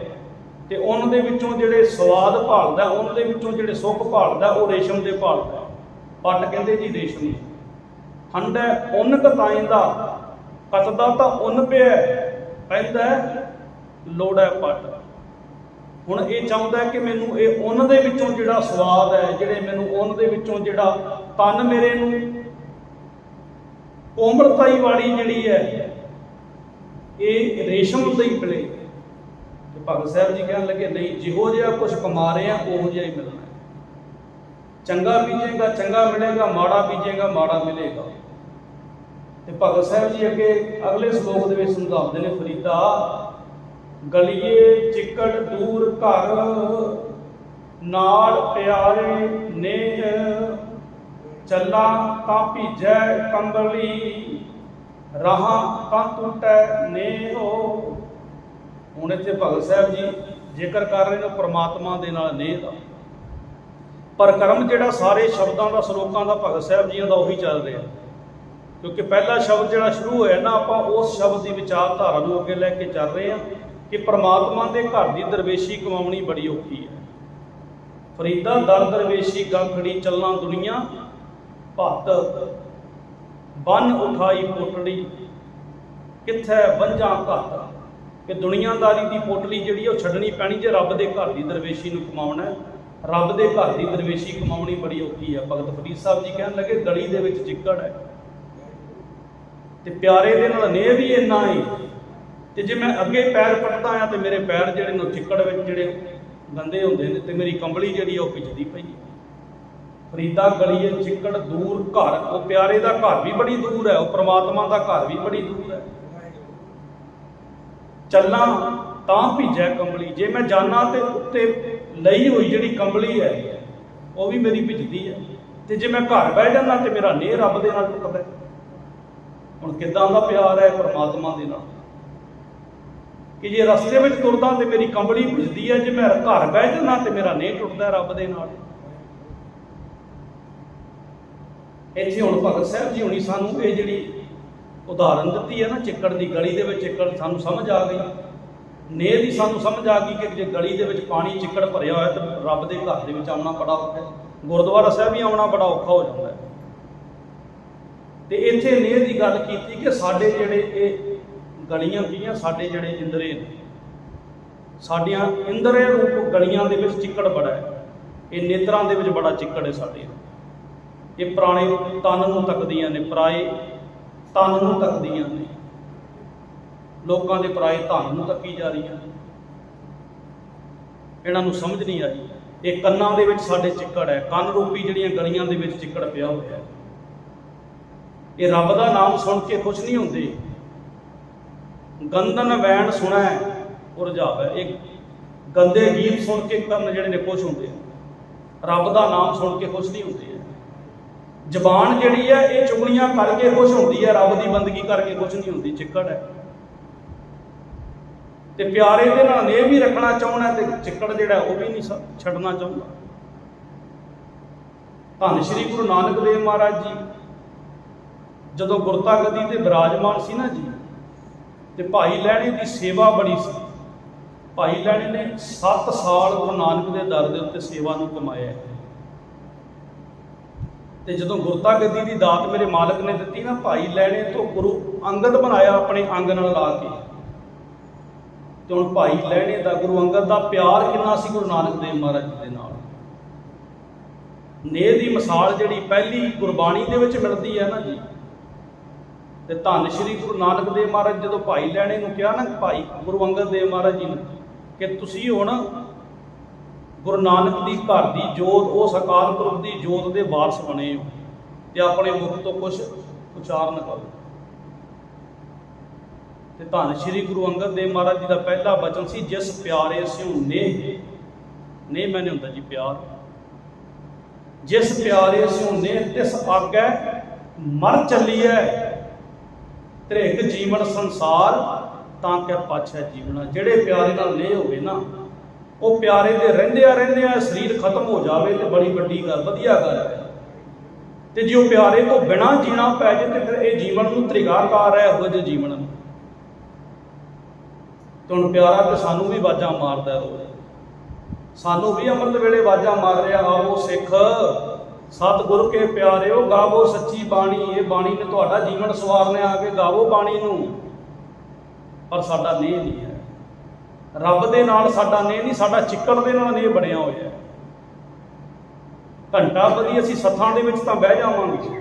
ਤੇ ਉੱਨ ਦੇ ਵਿੱਚੋਂ ਜਿਹੜੇ ਸਵਾਦ ਭਾਲਦਾ, ਉੱਨ ਦੇ ਵਿੱਚੋਂ ਜਿਹੜੇ ਸੁੱਖ ਭਾਲਦਾ ਉਹ ਰੇਸ਼ਮ ਦੇ ਭਾਲਦਾ। ਪੱਟ ਕਹਿੰਦੇ ਜੀ ਰੇਸ਼ਮ। ਹੰਡੈ ਉੱਨ ਕਤਾਇਂਦਾ, ਕੱਤਦਾ ਤਾਂ ਉੱਨ ਪਿਆ, ਪੈਂਦਾ ਲੋੜੈ ਪੱਟ। ਹੁਣ ਇਹ ਚਾਹੁੰਦਾ ਕਿ ਮੈਨੂੰ ਇਹ ਉੱਨ ਦੇ ਵਿੱਚੋਂ ਜਿਹੜਾ ਸਵਾਦ ਹੈ, ਜਿਹੜੇ ਮੈਨੂੰ ਉੱਨ ਦੇ ਵਿੱਚੋਂ ਜਿਹੜਾ ਤਨ ਮੇਰੇ ਨੂੰ ਕੋਮਲਤਾਈ ਵਾਲੀ ਜਿਹੜੀ ਹੈ ਇਹ ਰੇਸ਼ਮ ਦਾ ਹੀ ਮਿਲੇ। ਤੇ ਭਗਤ ਸਾਹਿਬ ਜੀ ਕਹਿਣ ਲੱਗੇ ਨਹੀਂ, ਜਿਹੋ ਜਿਹਾ ਕੁਝ ਕਮਾ ਰਹੇ ਆ ਉਹੋ ਜਿਹਾ ਹੀ ਮਿਲਣਾ। ਚੰਗਾ ਬੀਜੇਗਾ ਚੰਗਾ ਮਿਲੇਗਾ, ਮਾੜਾ ਬੀਜੇਗਾ ਮਾੜਾ ਮਿਲੇਗਾ। ਤੇ ਭਗਤ ਸਾਹਿਬ ਜੀ ਅੱਗੇ ਅਗਲੇ ਸ਼ਲੋਕ ਦੇ ਵਿੱਚ ਸਮਝਾਉਂਦੇ ਨੇ, ਫਰੀਦਾ ਗਲੀਏ ਚਿੱਕੜ ਦੂਰ ਘਰ ਨਾਲ ਪਿਆਰੇ ਨੇਹ ਚੱਲਾ ਤਾਂ ਭੀਜੈ ਕੰਬਲੀ ਰਾਹਾਂ ਤਾਂ ਟੁੱਟੈ ਨੇਹੋ। ਹੁਣ ਇੱਥੇ ਭਗਤ ਸਾਹਿਬ ਜੀ ਜ਼ਿਕਰ ਕਰ ਰਹੇ ਨੇ ਪਰਮਾਤਮਾ ਦੇ ਨਾਲ ਨੇਹ ਦਾ, ਪਰ ਕਰਮ ਜਿਹੜਾ ਸਾਰੇ ਸ਼ਬਦਾਂ ਦਾ ਸ਼ਲੋਕਾਂ ਦਾ ਭਗਤ ਸਾਹਿਬ ਜੀਆਂ ਦਾ ਉਹੀ ਚੱਲ ਰਿਹਾ। ਕਿਉਂਕਿ ਪਹਿਲਾ ਸ਼ਬਦ ਜਿਹੜਾ ਸ਼ੁਰੂ ਹੋਇਆ ਨਾ, ਆਪਾਂ ਉਸ ਸ਼ਬਦ ਦੀ ਵਿਚਾਰਧਾਰਾ ਨੂੰ ਅੱਗੇ ਲੈ ਕੇ ਚੱਲ ਰਹੇ ਹਾਂ ਕਿ ਪਰਮਾਤਮਾ ਦੇ ਘਰ ਦੀ ਦਰਵੇਸ਼ੀ ਕਮਾਉਣੀ ਬੜੀ ਔਖੀ ਹੈ। ਫਰੀਦਾ ਦਰ ਦਰਵੇਸ਼ੀ ਗਾਖੜੀ ਚੱਲਾਂ ਦੁਨੀਆ ਭੱਤ ਬੰਨ ਉਠਾਈ ਪੋਟੜੀ ਕਿੱਥੈ ਵੰਝਾਂ ਘੱਤ। ਕਿ ਦੁਨੀਆਦਾਰੀ ਦੀ ਪੋਟਲੀ ਜਿਹੜੀ ਉਹ ਛੱਡਣੀ ਪੈਣੀ ਜੇ ਰੱਬ ਦੇ ਘਰ ਦੀ ਦਰਵੇਸ਼ੀ ਨੂੰ ਕਮਾਉਣਾ ਹੈ। ਰੱਬ ਦੇ ਘਰ ਦੀ ਦਰਵੇਸ਼ੀ ਕਮਾਉਣੀ ਬੜੀ ਔਖੀ ਹੈ। ਭਗਤ ਫਰੀਦ ਸਾਹਿਬ ਜੀ ਕਹਿਣ ਲੱਗੇ ਗਲੀ ਦੇ ਵਿੱਚ ਚਿੱਕੜ ਹੈ ਤੇ ਪਿਆਰੇ ਦੇ ਨਾਲ ਨੇਹ ਵੀ ਇੰਨਾ ਹੈ ਤੇ ਜੇ ਮੈਂ ਅੱਗੇ ਪੈਰ ਪੱਟਦਾ ਆ ਤੇ ਮੇਰੇ ਪੈਰ ਜਿਹੜੇ ਨੇ ਚਿੱਕੜ ਵਿੱਚ ਜਿਹੜੇ ਗੰਦੇ ਹੁੰਦੇ ਨੇ ਤੇ ਮੇਰੀ ਕੰਬਲੀ ਜਿਹੜੀ ਉਹ ਭਿੱਜਦੀ ਪਈ ਹੈ। ਫਰੀਦਾ ਗਲੀਏ ਚਿੱਕੜ ਦੂਰ ਘਰ, ਉਹ ਪਿਆਰੇ ਦਾ ਘਰ ਵੀ ਬੜੀ ਦੂਰ ਹੈ, ਉਹ ਪ੍ਰਮਾਤਮਾ ਦਾ ਘਰ ਵੀ ਬੜੀ ਦੂਰ ਹੈ। ਚੱਲਾਂ ਤਾਂ ਭਿੱਜੈ ਕੰਬਲੀ, ਜੇ ਮੈਂ ਜਾਣਾ ਤੇ ਉੱਤੇ ਲਈ ਹੋਈ ਜਿਹੜੀ ਕੰਬਲੀ ਹੈ ਉਹ ਵੀ ਮੇਰੀ ਭਿੱਜਦੀ ਹੈ ਤੇ ਜੇ ਮੈਂ ਘਰ ਬਹਿ ਜਾਂਦਾ ਤੇ ਮੇਰਾ ਨੇਹ ਰੱਬ ਦੇ ਨਾਲ ਟੁੱਟਦਾ। ਹੁਣ ਕਿੱਦਾਂ ਦਾ ਪਿਆਰ ਹੈ ਪ੍ਰਮਾਤਮਾ ਦੇ ਨਾਲ ਕਿ ਜੇ ਰਸਤੇ ਵਿੱਚ ਤੁਰਦਾ ਤੇ ਮੇਰੀ ਕੰਬਲੀ ਭਿੱਜਦੀ ਹੈ, ਜੇ ਮੈਂ ਘਰ ਬਹਿ ਜਾਂਦਾ ਤੇ ਮੇਰਾ ਨੇਹ ਟੁੱਟਦਾ ਰੱਬ ਦੇ ਨਾਲ। ਇੱਥੇ ਹੁਣ ਭਗਤ ਸਾਹਿਬ ਜੀ ਹੁਣੀ ਸਾਨੂੰ ਇਹ ਜਿਹੜੀ ਉਦਾਹਰਨ ਦਿੱਤੀ ਹੈ ਨਾ ਚਿੱਕੜ ਦੀ, ਗਲੀ ਦੇ ਵਿੱਚ ਚਿੱਕੜ, ਸਾਨੂੰ ਸਮਝ ਆ ਗਈ। ਨੇਹ ਦੀ ਸਾਨੂੰ ਸਮਝ ਆ ਗਈ ਕਿ ਜੇ ਗਲੀ ਦੇ ਵਿੱਚ ਪਾਣੀ ਚਿੱਕੜ ਭਰਿਆ ਹੋਇਆ ਤਾਂ ਰੱਬ ਦੇ ਘਰ ਦੇ ਵਿੱਚ ਆਉਣਾ ਬੜਾ ਔਖਾ ਹੈ, ਗੁਰਦੁਆਰਾ ਸਾਹਿਬ ਵੀ ਆਉਣਾ ਬੜਾ ਔਖਾ ਹੋ ਜਾਂਦਾ ਹੈ। ਤੇ ਇੱਥੇ ਨੇਹ ਦੀ ਗੱਲ ਕੀਤੀ ਕਿ ਸਾਡੇ ਜਿਹੜੇ ਇਹ ਗਲੀਆਂ ਗੀਆਂ, ਸਾਡੇ ਜਿਹੜੇ ਇੰਦਰੇ ਨੇ, ਸਾਡੀਆਂ ਇੰਦਰੇ ਰੂਪ ਗਲੀਆਂ ਦੇ ਵਿੱਚ ਚਿੱਕੜ ਬੜਾ ਹੈ। ਇਹ ਨੇਤਰਾਂ ਦੇ ਵਿੱਚ ਬੜਾ ਚਿੱਕੜ ਹੈ ਸਾਡੇ। ਇਹ ਪੁਰਾਣੇ ਤਨ ਨੂੰ ਤੱਕਦੀਆਂ ਨੇ, ਪਰਾਏ ਤਨ ਨੂੰ ਤੱਕਦੀਆਂ ਨੇ, ਲੋਕਾਂ ਦੇ ਪਰਾਏ ਧਨ ਨੂੰ ਤੱਕੀ ਜਾ ਰਹੀਆਂ ਨੇ। ਇਹਨਾਂ ਨੂੰ ਸਮਝ ਨਹੀਂ ਆਈ। ਇਹ ਕੰਨਾਂ ਦੇ ਵਿੱਚ ਸਾਡੇ ਚਿੱਕੜ ਹੈ, ਕੰਨ ਰੂਪੀ ਜਿਹੜੀਆਂ ਗਲੀਆਂ ਦੇ ਵਿੱਚ ਚਿੱਕੜ ਪਿਆ ਹੋਇਆ ਹੈ। ਇਹ ਰੱਬ ਦਾ ਨਾਮ ਸੁਣ ਕੇ ਖੁਸ਼ ਨਹੀਂ ਹੁੰਦੇ। ਗੰਦਨ ਵੈਣ ਸੁਣੈ ਉਰਝਾਵੈ, ਇਹ ਗੰਦੇ ਗੀਤ ਸੁਣ ਕੇ ਕੰਨ ਜਿਹੜੇ ਨੇ ਖੁਸ਼ ਹੁੰਦੇ ਆ, ਰੱਬ ਦਾ ਨਾਮ ਸੁਣ ਕੇ ਖੁਸ਼ ਨਹੀਂ ਹੁੰਦੇ। ਜ਼ਬਾਨ ਜਿਹੜੀ ਹੈ ਇਹ ਚੁਗਲੀਆਂ ਕਰਕੇ ਖੁਸ਼ ਹੁੰਦੀ ਹੈ, ਰੱਬ ਦੀ ਬੰਦਗੀ ਕਰਕੇ ਖੁਸ਼ ਨਹੀਂ ਹੁੰਦੀ, ਚਿੱਕੜ ਹੈ। ਤੇ ਪਿਆਰੇ ਦੇ ਨਾਲ ਨੇਹ ਵੀ ਰੱਖਣਾ ਚਾਹੁੰਦਾ ਤੇ ਚਿੱਕੜ ਜਿਹੜਾ ਉਹ ਵੀ ਨਹੀਂ ਛੱਡਣਾ ਚਾਹੁੰਦਾ। ਧੰਨ ਸ਼੍ਰੀ ਗੁਰੂ ਨਾਨਕ ਦੇਵ ਮਹਾਰਾਜ ਜੀ ਜਦੋਂ ਗੁਰਤਾ ਗੱਦੀ ਤੇ ਬਿਰਾਜਮਾਨ ਸੀ ਨਾ ਜੀ, ਤੇ ਭਾਈ ਲਹਿਣੇ ਦੀ ਸੇਵਾ ਬੜੀ ਸੀ। ਭਾਈ ਲਹਿਣੇ ਨੇ 7 ਸਾਲ ਗੁਰੂ ਨਾਨਕ ਦੇ ਦਰ ਦੇ ਉੱਤੇ ਸੇਵਾ ਨੂੰ ਕਮਾਇਆ। ਤੇ ਜਦੋਂ ਗੁਰਤਾ ਗੱਦੀ ਦੀ ਦਾਤ ਮੇਰੇ ਮਾਲਕ ਨੇ ਦਿੱਤੀ ਨਾ, ਭਾਈ ਲਹਿਣੇ ਤੋਂ ਗੁਰੂ ਅੰਗਦ ਬਣਾਇਆ ਆਪਣੇ ਅੰਗ ਨਾਲ ਲਾ ਕੇ। ਤੇ ਹੁਣ ਭਾਈ ਲਹਿਣੇ ਦਾ ਗੁਰੂ ਅੰਗਦ ਦਾ ਪਿਆਰ ਕਿੰਨਾ ਸੀ ਗੁਰੂ ਨਾਨਕ ਦੇਵ ਮਹਾਰਾਜ ਜੀ ਦੇ ਨਾਲ। ਨੇਹ ਦੀ ਮਿਸਾਲ ਜਿਹੜੀ ਪਹਿਲੀ ਗੁਰਬਾਣੀ ਦੇ ਵਿੱਚ ਮਿਲਦੀ ਹੈ ਨਾ ਜੀ, ਤੇ ਧੰਨ ਸ਼੍ਰੀ ਗੁਰੂ ਨਾਨਕ ਦੇਵ ਮਹਾਰਾਜ ਜਦੋਂ ਭਾਈ ਲਹਿਣੇ ਨੂੰ ਕਿਹਾ ਨਾ, ਭਾਈ ਗੁਰੂ ਅੰਗਦ ਦੇਵ ਮਹਾਰਾਜ ਜੀ ਨੂੰ, ਕਿ ਤੁਸੀਂ ਹੁਣ ਗੁਰੂ ਨਾਨਕ ਦੀ ਘਰ ਦੀ ਜੋਤ, ਉਸ ਅਕਾਲ ਪੁਰਖ ਦੀ ਜੋਤ ਦੇ ਵਾਰਸ ਬਣੇ ਹੋ ਤੇ ਆਪਣੇ ਮੁਖ ਤੋਂ ਕੁਛ ਉਚਾਰਨ ਕਰੋ। ਤੇ ਧੰਨ ਸ਼੍ਰੀ ਗੁਰੂ ਅੰਗਦ ਦੇਵ ਮਹਾਰਾਜ ਜੀ ਦਾ ਪਹਿਲਾ ਬਚਨ ਸੀ, ਜਿਸ ਪਿਆਰੇ ਸਿਉ ਨੇਹ। ਨੇਹ ਮੈਨੇ ਹੁੰਦਾ ਜੀ ਪਿਆਰ। ਜਿਸ ਪਿਆਰੇ ਸਿਉ ਨੇਹ ਤਿਸ ਆਗੈ ਮਰ ਚੱਲੀਐ, ਤ੍ਰਿਗ ਜੀਵਨ ਸੰਸਾਰ ਤਾਂ ਕਿ ਪਾਛੈ ਜੀਵਨਾ। ਜਿਹੜੇ ਪਿਆਰੇ ਨਾਲ ਨੇਹ ਹੋਵੇ ਨਾ, ਉਹ ਪਿਆਰੇ ਦੇ ਰਹਿੰਦਿਆਂ ਸਰੀਰ ਖਤਮ ਹੋ ਜਾਵੇ ਤੇ ਬੜੀ ਵੱਡੀ ਗੱਲ, ਵਧੀਆ ਗੱਲ ਹੈ। ਤੇ ਜੇ ਉਹ ਪਿਆਰੇ ਤੋਂ ਬਿਨਾਂ ਜੀਣਾ ਪੈ ਜਾਏ ਤੇ ਫਿਰ ਇਹ ਜੀਵਨ ਨੂੰ ਤ੍ਰਿਗਾਕਾਰ ਹੈ, ਇਹੋ ਜਿਹੇ ਜੀਵਨ ਨੂੰ। ਤੇ ਹੁਣ ਪਿਆਰਾ ਤੇ ਸਾਨੂੰ ਵੀ ਆਵਾਜ਼ਾਂ ਮਾਰਦਾ ਰੋਜ਼, ਸਾਨੂੰ ਵੀ ਅੰਮ੍ਰਿਤ ਵੇਲੇ ਆਵਾਜ਼ਾਂ ਮਾਰ ਰਿਹਾ, ਆਵੋ ਸਿੱਖ ਸਤਿਗੁਰ ਕੇ ਪਿਆਰਿਓ ਗਾਵੋ ਸੱਚੀ ਬਾਣੀ। ਇਹ ਬਾਣੀ ਨੇ ਤੁਹਾਡਾ ਜੀਵਨ ਸਵਾਰਨੇ ਆ ਕੇ ਗਾਵੋ ਬਾਣੀ ਨੂੰ। ਪਰ ਸਾਡਾ ਨੇਹ ਨਹੀਂ ਹੈ, ਰੱਬ ਦੇ ਨਾਲ ਸਾਡਾ ਨੇਹ ਨਹੀਂ, ਸਾਡਾ ਚਿੱਕੜ ਦੇ ਨਾਲ ਨੇਹ ਬਣਿਆ ਹੋਇਆ। ਘੰਟਾ ਵਧੀ ਅਸੀਂ ਸੱਥਾਂ ਦੇ ਵਿੱਚ ਤਾਂ ਬਹਿ ਜਾਵਾਂਗੇ,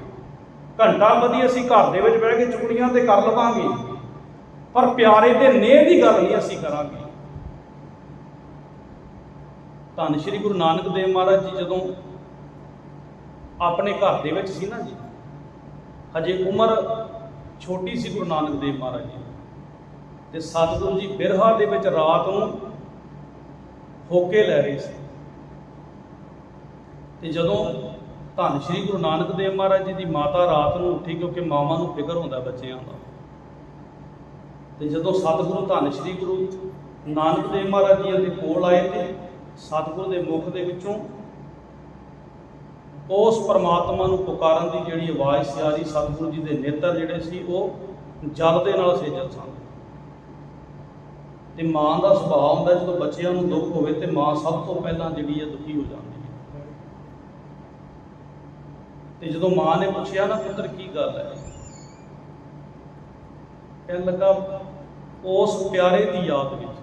ਘੰਟਾ ਵਧੀ ਅਸੀਂ ਘਰ ਦੇ ਵਿੱਚ ਬਹਿ ਕੇ ਚੁਗਲੀਆਂ ਤੇ ਕਰ ਲਵਾਂਗੇ, ਪਰ ਪਿਆਰੇ ਦੇ ਨੇਹ ਦੀ ਗੱਲ ਨਹੀਂ ਅਸੀਂ ਕਰਾਂਗੇ। ਧੰਨ ਸ਼੍ਰੀ ਗੁਰੂ ਨਾਨਕ ਦੇਵ ਮਹਾਰਾਜ ਜੀ ਜਦੋਂ ਆਪਣੇ ਘਰ ਦੇ ਵਿੱਚ ਸੀ ਨਾ ਜੀ, ਹਜੇ ਉਮਰ ਛੋਟੀ ਸੀ ਗੁਰੂ ਨਾਨਕ ਦੇਵ ਮਹਾਰਾਜ ਜੀ, ਤੇ ਸਤਿਗੁਰੂ ਜੀ ਬਿਰਹਾ ਦੇ ਵਿੱਚ ਰਾਤ ਨੂੰ ਹੋਕੇ ਲੈ ਰਹੇ ਸੀ। ਤੇ ਜਦੋਂ ਧੰਨ ਸ਼੍ਰੀ ਗੁਰੂ ਨਾਨਕ ਦੇਵ ਮਹਾਰਾਜ ਜੀ ਦੀ ਮਾਤਾ ਰਾਤ ਨੂੰ ਉੱਠੀ, ਕਿਉਂਕਿ ਮਾਵਾਂ ਨੂੰ ਫਿਕਰ ਹੁੰਦਾ ਬੱਚਿਆਂ ਦਾ, ਤੇ ਜਦੋਂ ਸਤਿਗੁਰੂ ਧੰਨ ਸ਼੍ਰੀ ਗੁਰੂ ਨਾਨਕ ਦੇਵ ਮਹਾਰਾਜ ਜੀ ਦੇ ਕੋਲ ਆਏ ਤੇ ਸਤਿਗੁਰੂ ਦੇ ਮੁਖ ਦੇ ਵਿੱਚੋਂ ਉਸ ਪਰਮਾਤਮਾ ਨੂੰ ਪੁਕਾਰਨ ਦੀ ਜਿਹੜੀ ਆਵਾਜ਼ ਸੀ ਆ ਰਹੀ, ਸਤਿਗੁਰੂ ਜੀ ਦੇ ਨੇਤਰ ਜਿਹੜੇ ਸੀ ਉਹ ਜਲ ਦੇ ਨਾਲ ਸੇਜਲ ਸਨ। ਤੇ ਮਾਂ ਦਾ ਸੁਭਾਅ ਹੁੰਦਾ ਜਦੋਂ ਬੱਚਿਆਂ ਨੂੰ ਦੁੱਖ ਹੋਵੇ ਤੇ ਮਾਂ ਸਭ ਤੋਂ ਪਹਿਲਾਂ ਜਿਹੜੀ ਹੈ ਦੁਖੀ ਹੋ ਜਾਂਦੀ ਹੈ। ਤੇ ਜਦੋਂ ਮਾਂ ਨੇ ਪੁੱਛਿਆ ਨਾ, ਪੁੱਤਰ ਕੀ ਗੱਲ ਹੈ, ਕਹਿਣ ਲੱਗਾ ਉਸ ਪਿਆਰੇ ਦੀ ਯਾਦ ਵਿੱਚ।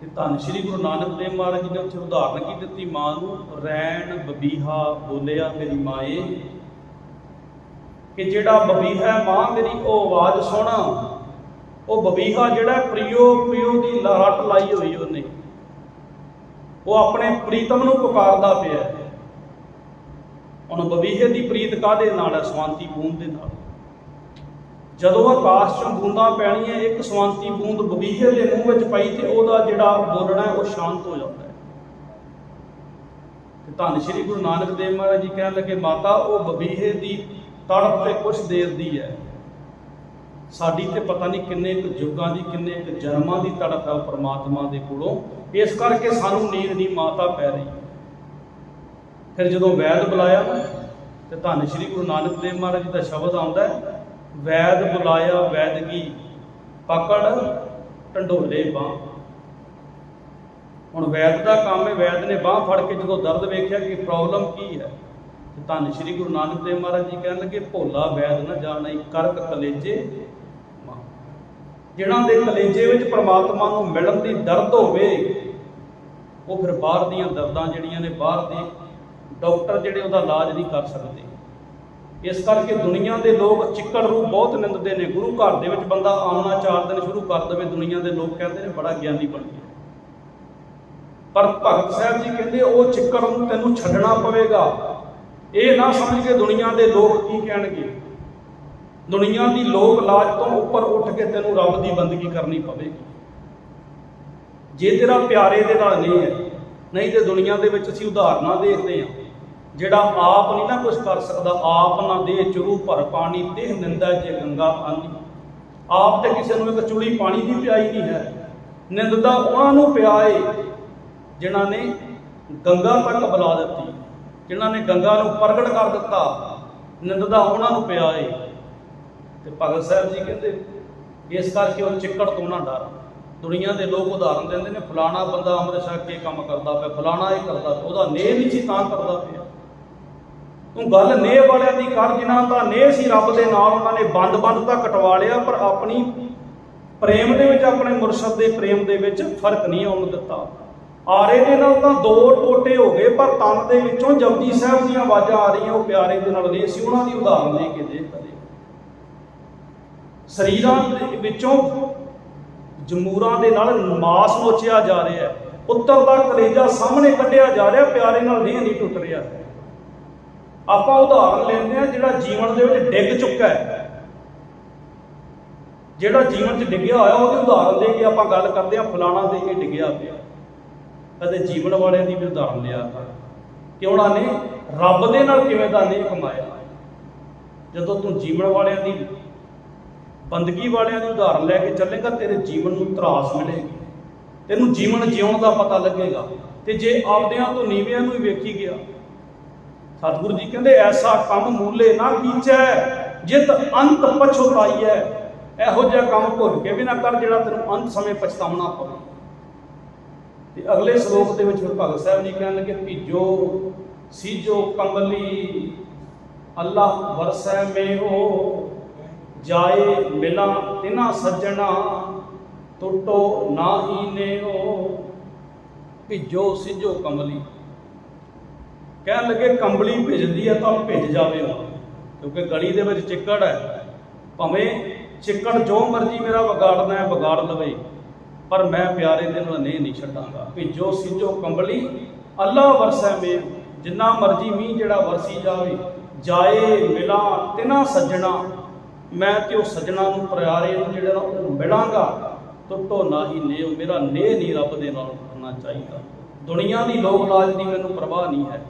ਤੇ ਧੰਨ ਸ਼੍ਰੀ ਗੁਰੂ ਨਾਨਕ ਦੇਵ ਮਹਾਰਾਜ ਜੀ ਨੇ ਉੱਥੇ ਉਦਾਹਰਨ ਕੀ ਦਿੱਤੀ ਮਾਂ ਨੂੰ, ਰੈਣ ਬਬੀਹਾ ਬੋਲਿਆ ਮੇਰੀ ਮਾਏ, ਕਿ ਜਿਹੜਾ ਬਬੀਹਾ ਮਾਂ ਮੇਰੀ ਉਹ ਆਵਾਜ਼ ਸੁਣ। ਉਹ ਬਬੀਹਾ ਜਿਹੜਾ ਪ੍ਰਿਯੋ ਪ੍ਰਿਯੋ ਦੀ ਲਾਟ ਲਾਈ ਹੋਈ ਉਹਨੇ, ਉਹ ਆਪਣੇ ਪ੍ਰੀਤਮ ਨੂੰ ਪੁਕਾਰਦਾ ਪਿਆ। ਹੁਣ ਬਬੀਹੇ ਦੀ ਪ੍ਰੀਤ ਕਾਹਦੇ ਨਾਲ ਹੈ? ਸਵੰਤੀ ਬੂੰਦ ਦੇ ਨਾਲ। ਜਦੋਂ ਆਕਾਸ਼ ਚੋਂ ਬੂੰਦਾਂ ਪੈਣੀਆਂ, ਇੱਕ ਸਵੰਤੀ ਬੂੰਦ ਬਬੀਹੇ ਦੇ ਮੂੰਹ ਵਿੱਚ ਪਈ ਤੇ ਉਹਦਾ ਜਿਹੜਾ ਬੋਲਣਾ ਉਹ ਸ਼ਾਂਤ ਹੋ ਜਾਂਦਾ ਹੈ। ਤੇ ਧੰਨ ਸ਼੍ਰੀ ਗੁਰੂ ਨਾਨਕ ਦੇਵ ਮਹਾਰਾਜ ਜੀ ਕਹਿਣ ਲੱਗੇ, ਮਾਤਾ ਉਹ ਬਬੀਹੇ ਦੀ ਤੜਪ ਤੇ ਕੁਛ ਦੇਰ ਦੀ ਹੈ, ਸਾਡੀ ਤੇ ਪਤਾ ਨਹੀਂ ਕਿੰਨੇ ਕੁ ਯੁੱਗਾਂ ਦੀ, ਕਿੰਨੇ ਕੁ ਜਨਮਾਂ ਦੀ ਤੜਪ ਹੈ ਉਹ ਪਰਮਾਤਮਾ ਦੇ ਕੋਲੋਂ। ਇਸ ਕਰਕੇ ਸਾਨੂੰ ਨੀਂਦ ਨਹੀਂ ਮਾਤਾ ਪੈ ਰਹੀ। ਫਿਰ ਜਦੋਂ ਵੈਦ ਬੁਲਾਇਆ ਨਾ, ਤੇ ਧੰਨ ਸ਼੍ਰੀ ਗੁਰੂ ਨਾਨਕ ਦੇਵ ਮਹਾਰਾਜ ਜੀ ਦਾ ਸ਼ਬਦ ਆਉਂਦਾ ਹੈ, ਵੈਦ ਬੁਲਾਇਆ ਵੈਦਗੀ ਪਕੜ ਢੰਡੋਲੇ ਬਾਂਹ। ਹੁਣ ਵੈਦ ਦਾ ਕੰਮ ਹੈ, ਵੈਦ ਨੇ ਬਾਂਹ ਫੜ ਕੇ ਜਦੋਂ ਦਰਦ ਵੇਖਿਆ ਕਿ ਪ੍ਰੋਬਲਮ ਕੀ ਹੈ, ਤੇ ਧੰਨ ਸ਼੍ਰੀ ਗੁਰੂ ਨਾਨਕ ਦੇਵ ਮਹਾਰਾਜ ਜੀ ਕਹਿਣ ਲੱਗੇ, ਭੋਲਾ ਵੈਦ ਨਾ ਜਾਣਈ ਕਰਕ ਕਲੇਜੇ। ਜਿਹਨਾਂ ਦੇ ਕਲੇਜੇ ਵਿੱਚ ਪਰਮਾਤਮਾ ਨੂੰ ਮਿਲਣ ਦੀ ਦਰਦ ਹੋਵੇ, ਉਹ ਫਿਰ ਬਾਹਰ ਦੀਆਂ ਦਰਦਾਂ ਜਿਹੜੀਆਂ ਨੇ, ਬਾਹਰ ਦੇ ਡਾਕਟਰ ਜਿਹੜੇ ਉਹਦਾ ਇਲਾਜ ਨਹੀਂ ਕਰ ਸਕਦੇ। ਇਸ ਕਰਕੇ ਦੁਨੀਆ ਦੇ ਲੋਕ ਚਿੱਕੜ ਰੂਪ ਬਹੁਤ ਨਿੰਦਦੇ ਨੇ। ਗੁਰੂ ਘਰ ਦੇ ਵਿੱਚ ਬੰਦਾ ਆਉਣਾ 4 ਦਿਨ ਸ਼ੁਰੂ ਕਰ ਦੇਵੇ, ਦੁਨੀਆ ਦੇ ਲੋਕ ਕਹਿੰਦੇ ਨੇ ਬੜਾ ਗਿਆਨੀ ਬਣ ਗਿਆ। ਪਰ ਭਗਤ ਸਾਹਿਬ ਜੀ ਕਹਿੰਦੇ ਉਹ ਚਿੱਕੜ ਨੂੰ ਤੈਨੂੰ ਛੱਡਣਾ ਪਵੇਗਾ। ਇਹ ਨਾ ਸਮਝ ਕੇ ਦੁਨੀਆ ਦੇ ਲੋਕ ਕੀ ਕਹਿਣਗੇ। ਦੁਨੀਆ ਦੀ ਲੋਕ ਲਾਜ ਤੋਂ ਉੱਪਰ ਉੱਠ ਕੇ ਤੈਨੂੰ ਰੱਬ ਦੀ ਬੰਦਗੀ ਕਰਨੀ ਪਵੇਗੀ, ਜੇ ਤੇਰਾ ਪਿਆਰੇ ਦੇ ਨਾਲ ਨਹੀਂ ਹੈ। ਨਹੀਂ ਤੇ ਦੁਨੀਆ ਦੇ ਵਿੱਚ ਅਸੀਂ ਉਦਾਹਰਨਾਂ ਦੇਖਦੇ ਹਾਂ, ਜਿਹੜਾ ਆਪ ਨਹੀਂ ਨਾ ਕੁਝ ਕਰ ਸਕਦਾ, ਆਪ ਨਾ ਦੇ ਚਰੂ ਭਰ ਪਾਣੀ ਤੇ ਨਿੰਦਾ ਜੇ ਗੰਗਾ ਆਂਦੀ। ਆਪ ਤੇ ਕਿਸੇ ਨੂੰ ਇੱਕ ਚੁਲੀ ਪਾਣੀ ਦੀ ਪਿਆਈ ਨਹੀਂ ਹੈ। ਨਿੰਦਦਾ ਉਹਨਾਂ ਨੂੰ ਪਿਆਏ ਜਿਨ੍ਹਾਂ ਨੇ ਗੰਗਾ ਤੱਕ ਬੁਲਾ ਦਿੱਤੀ, ਜਿਨ੍ਹਾਂ ਨੇ ਗੰਗਾ ਨੂੰ ਪ੍ਰਗਟ ਕਰ ਦਿੱਤਾ। ਨਿੰਦਦਾ ਉਹਨਾਂ ਨੂੰ ਪਿਆਏ। ਤੇ ਭਗਤ ਸਾਹਿਬ ਜੀ ਕਹਿੰਦੇ ਇਸ ਕਰਕੇ ਉਹ ਚਿੱਕੜ ਤੋਂ ਨਾ ਡਰ। ਦੁਨੀਆ ਦੇ ਲੋਕ ਉਦਾਹਰਨ ਦਿੰਦੇ ਨੇ, ਫਲਾਣਾ ਬੰਦਾ ਅੰਮ੍ਰਿਤ ਛਕ ਕੇ ਕੰਮ ਕਰਦਾ ਪਿਆ, ਫਲਾਣਾ ਇਹ ਕਰਦਾ ਪਿਆ, ਉਹਦਾ ਨੇਹ ਨਹੀਂ ਸੀ ਤਾਂ ਕਰਦਾ ਪਿਆ। ਤੂੰ ਗੱਲ ਨੇਹ ਵਾਲਿਆਂ ਦੀ ਕਰ ਜਿਨ੍ਹਾਂ ਦਾ ਨੇਹ ਸੀ ਰੱਬ ਦੇ ਨਾਲ। ਉਹਨਾਂ ਨੇ ਬੰਦ ਤਾਂ ਕਟਵਾ ਲਿਆ, ਪਰ ਆਪਣੀ ਪ੍ਰੇਮ ਦੇ ਵਿੱਚ, ਆਪਣੇ ਮੁਰਸ਼ਦ ਦੇ ਪ੍ਰੇਮ ਦੇ ਵਿੱਚ ਫਰਕ ਨਹੀਂ ਆਉਣ ਦਿੱਤਾ। ਆਰੇ ਦੇ ਨਾਲ ਤਾਂ 2 ਟੋਟੇ ਹੋ ਗਏ, ਪਰ ਤਨ ਦੇ ਵਿੱਚੋਂ ਜਪਜੀ ਸਾਹਿਬ ਦੀਆਂ ਆਵਾਜ਼ਾਂ ਆ ਰਹੀਆਂ, ਉਹ ਪਿਆਰੇ ਦੇ ਨਾਲ ਨਹੀਂ ਸੀ। ਉਹਨਾਂ ਦੀ ਉਦਾਹਰਨ ਦੇ ਕੇ ਦੇਖ ਕਦੇ। ਸਰੀਰਾਂ ਦੇ ਵਿੱਚੋਂ ਜਮੂਰਾਂ ਦੇ ਨਾਲ ਮਾਸ ਨੋਚਿਆ ਜਾ ਰਿਹਾ, ਉੱਤਰ ਦਾ ਕਲੇਜਾ ਸਾਹਮਣੇ ਕੱਢਿਆ ਜਾ ਰਿਹਾ, ਪਿਆਰੇ ਨਾਲ ਨਹੀਂ ਟੁੱਟ ਰਿਹਾ। ਆਪਾਂ ਉਦਾਹਰਨ ਲੈਂਦੇ ਹਾਂ ਜਿਹੜਾ ਜੀਵਨ ਦੇ ਵਿੱਚ ਡਿੱਗ ਚੁੱਕਾ ਹੈ, ਜਿਹੜਾ ਜੀਵਨ 'ਚ ਡਿੱਗਿਆ ਹੋਇਆ, ਉਹਦੀ ਉਦਾਹਰਨ ਦੇ ਕੇ ਆਪਾਂ ਗੱਲ ਕਰਦੇ ਹਾਂ, ਫਲਾਣਾ ਦੇ ਕੇ ਡਿੱਗਿਆ ਪਿਆ। ਕਦੇ ਜੀਵਨ ਵਾਲਿਆਂ ਦੀ ਵੀ ਉਦਾਹਰਨ ਲਿਆ ਕਿ ਉਹਨਾਂ ਨੇ ਰੱਬ ਦੇ ਨਾਲ ਕਿਵੇਂ ਦਾ ਨੇਹ ਕਮਾਇਆ। ਜਦੋਂ ਤੂੰ ਜੀਵਨ ਵਾਲਿਆਂ ਦੀ, ਬੰਦਗੀ ਵਾਲਿਆਂ ਦੀ ਉਦਾਹਰਨ ਲੈ ਕੇ ਚੱਲੇਗਾ, ਤੇਰੇ ਜੀਵਨ ਨੂੰ ਤਰਾਸ ਮਿਲੇਗੀ, ਤੈਨੂੰ ਜੀਵਨ ਜਿਉਣ ਦਾ ਪਤਾ ਲੱਗੇਗਾ। ਤੇ ਜੇ ਆਪਦਿਆਂ ਤੋਂ ਨੀਵਿਆਂ ਨੂੰ ਹੀ ਵੇਖੀ ਗਿਆ, ਸਤਿਗੁਰੂ ਜੀ ਕਹਿੰਦੇ ਐਸਾ ਕੰਮ ਮੂਲੇ ਨਾ ਕੀਚੈ ਜਿਤ ਅੰਤ ਪਛਤਾਈਐ। ਇਹੋ ਜਿਹਾ ਕੰਮ ਭੁੱਲ ਕੇ ਵੀ ਨਾ ਕਰ ਜਿਹੜਾ ਤੈਨੂੰ ਅੰਤ ਸਮੇਂ ਪਛਤਾਉਣਾ ਪਵੇ। ਤੇ ਅਗਲੇ ਸ਼ਲੋਕ ਦੇ ਵਿੱਚ ਭਗਤ ਸਾਹਿਬ ਜੀ ਕਹਿਣ ਲੱਗੇ, ਭੀਜੋ ਸੀਜੋ ਕੰਬਲੀ ਅੱਲਾਹ ਵਰਸੈ ਮੇਹੋ, ਜਾਏ ਮਿਲਾਂ ਤਿਨਾ ਸੱਜਣਾ ਟੁੱਟੋ ਨਾਹੀ ਨੇਹੋ। ਭਿੱਜੋ ਸਿੱਜੋ ਕੰਬਲੀ, ਕਹਿਣ ਲੱਗੇ ਕੰਬਲੀ ਭਿੱਜਦੀ ਹੈ ਤਾਂ ਭਿੱਜ ਜਾਵੇ, ਕਿਉਂਕਿ ਗਲੀ ਦੇ ਵਿੱਚ ਚਿੱਕੜ ਹੈ। ਭਾਵੇਂ ਚਿੱਕੜ ਜੋ ਮਰਜ਼ੀ ਮੇਰਾ ਵਿਗਾੜਨਾ ਹੈ ਵਿਗਾੜ ਲਵੇ, ਪਰ ਮੈਂ ਪਿਆਰੇ ਦੇ ਨਾਲ ਨਹੀਂ ਛੱਡਾਂਗਾ। ਭਿੱਜੋ ਸਿੱਜੋ ਕੰਬਲੀ ਅੱਲਾ ਵਰਸੈ ਮੇਹ, ਜਿੰਨਾ ਮਰਜ਼ੀ ਮੀਂਹ ਜਿਹੜਾ ਵਰਸੀ ਜਾਵੇ। ਜਾਏ ਮਿਲਾਂ ਤਿਨਾ ਸੱਜਣਾ, ਮੈਂ ਤੇ ਉਹ ਸੱਜਣਾ ਨੂੰ, ਪਿਆਰੇ ਨੂੰ ਜਿਹੜਾ ਉਹ ਮਿਲਾਂਗਾ। ਟੁੱਟੋ ਨਾਹੀ ਨੇਹ, ਮੇਰਾ ਨੇਹ ਨਹੀਂ ਰੱਬ ਦੇ ਨਾਲ ਕਰਨਾ ਚਾਹੀਦਾ। ਦੁਨੀਆ ਦੀ ਲੋਕ ਲਾਜ ਦੀ ਮੈਨੂੰ ਪਰਵਾਹ ਨਹੀਂ ਹੈ।